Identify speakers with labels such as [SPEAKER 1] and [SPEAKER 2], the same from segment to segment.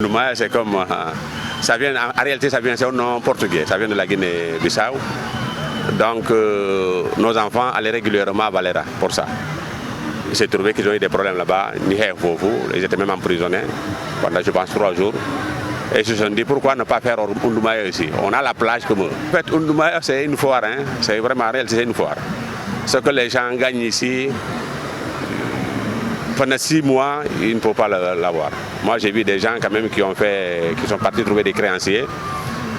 [SPEAKER 1] Ndoumaya, c'est comme, ça vient, en réalité, ça vient, c'est un nom portugais, ça vient de la Guinée-Bissau. Donc, nos enfants allaient régulièrement à Valera pour ça. Il s'est trouvé qu'ils ont eu des problèmes là-bas, ils étaient même emprisonnés pendant, je pense, 3 jours. Et ils se sont dit, pourquoi ne pas faire Ndoumaya ici? On a la plage comme eux. En fait, Ndoumaya, c'est une foire, hein? C'est vraiment en réalité, c'est une foire. Ce que les gens gagnent ici, pendant 6 mois, ils ne peuvent pas l'avoir. Moi, j'ai vu des gens quand même qui sont partis trouver des créanciers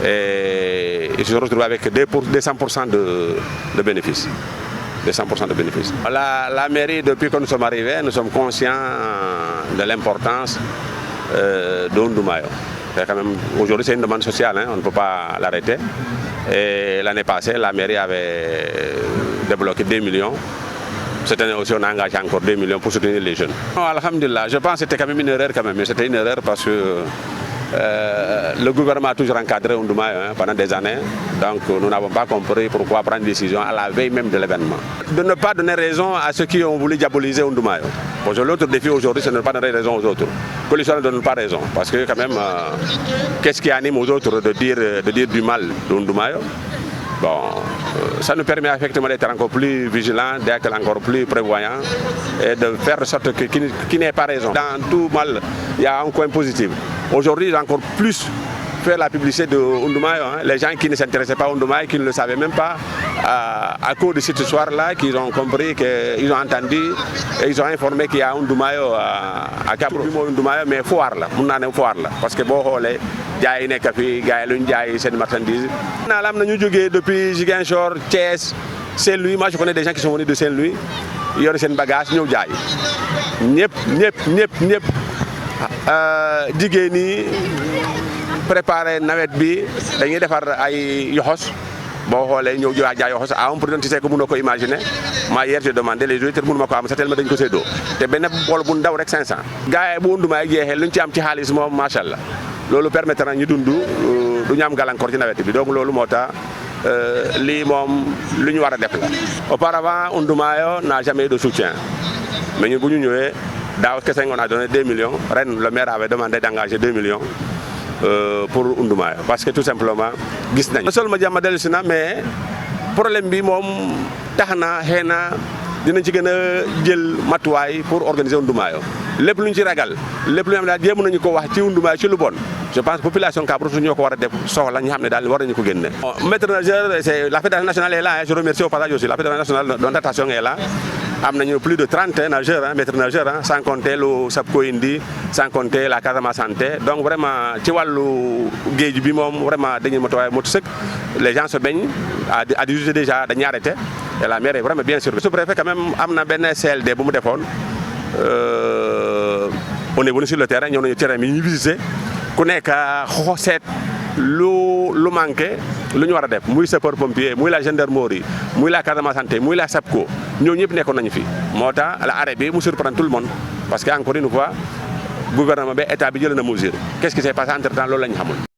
[SPEAKER 1] et ils se sont retrouvés avec des 100% de bénéfices. De 100% de bénéfices. La mairie, depuis que nous sommes arrivés, nous sommes conscients de l'importance de Ndoumaya. Aujourd'hui, c'est une demande sociale, hein, on ne peut pas l'arrêter. Et l'année passée, la mairie avait débloqué 2 millions. Cette année aussi, on a engagé encore 2 millions pour soutenir les jeunes. Alhamdulillah, je pense que c'était quand même une erreur mais c'était une erreur parce que le gouvernement a toujours encadré Ndoumaya pendant des années. Donc nous n'avons pas compris pourquoi prendre une décision à la veille même de l'événement. De ne pas donner raison à ceux qui ont voulu diaboliser Ndoumaya. L'autre défi aujourd'hui, c'est de ne pas donner raison aux autres. Que l'histoire ne donne pas raison. Parce que quand même, qu'est-ce qui anime aux autres de dire du mal de Ndoumaya? Bon, ça nous permet effectivement d'être encore plus vigilants, d'être encore plus prévoyants et de faire de sorte qu'il n'ait pas raison. Dans tout mal, il y a un coin positif. Aujourd'hui, il y a encore plus faire la publicité de Ndoumaya. Hein. Les gens qui ne s'intéressaient pas à Ndoumaya, qui ne le savaient même pas, à cause de cette histoire-là, qu'ils ont compris, qu'ils ont entendu et ils ont informé qu'il y a un Ndoumaya à Cap. Ndoumaya, mais foire là, parce que bon, les jaay nekk fi gars yi lu ñu jaay seen marchandise. Naam nañu jógee depuis Ziguinchor, Thiès, Saint-Louis. Moi je connais des gens qui sont venus de Saint-Louis yor seen bagage ñëw jaay ñëpp jigéen ñi préparé nawet bi dañuy defar ay yoxos boo xoolee ñëw jaay yoxos à un prix tu sais que mënoo ko imaginer. Moi hier j'ai demandé les autres mënuma ko am sa tellement dañ ko séddoo te benn bool bu ndaw rek 500. Gars yi bu Ndoumaya jeexee luñ ci am ci xaalis moom macha allah. Loolu permettre na ñu dund du ñu am gàllankoor ci nawet bi donc loolu moo tax lii moom lu ñu war a def la. Auparavant Ndoumaya n'a jamais eu de soutien mais ñun bu ñu ñëwee daaw kese on a donné 2 millions ren le maire avait demandé d'engager 2 millions pour Ndoumaya parce que tout simplement gis nañ. Seulement jàmm dellusi na mais problème bi moom tax na xëy na dinañ ci gën a jël matuwaay pour organiser Ndoumaya. lépp lu ñu ci ragal lépp lu ñu xam ne daal jéem nañu ko wax ci Ndoumaya ci lu bon je pense population Kabrousse ñoo ko war a def soxla ñu xam ne daal war nañu ko génne. Maître nageur, c'est la fédération nationale est là, je remercie au passage aussi la fédération nationale de natation est là. Am nañu plus de 30 nageurs, maîtres nageurs, sans compter le Sapko Indi, sans compter la Casamance Santé. Donc vraiment ci wàllu géej bi moom vraiment dañuy matuwaay mot sëkk les gens se baignent à 18 déjà dañuy arrêté et la mer est vraiment bien surveillée. Sous-préfet quand même am na benn CLD bu mu defoon. On est venu sur le terrain, ñëw nañu terrain bi ñu visité ku nekk seet lu manqué lu ñu war a def muy sapeur pompier muy la gendarmerie muy la Casamance Santé muy la SAPCO ñoo ñëpp nekkoon nañu fi moo tax la arrêt bi mu surprendre tout le monde parce que encore une fois gouvernement bi état bi jël na mesure qu'est-ce qui s'est passé entre temps loolu la ñu xamul.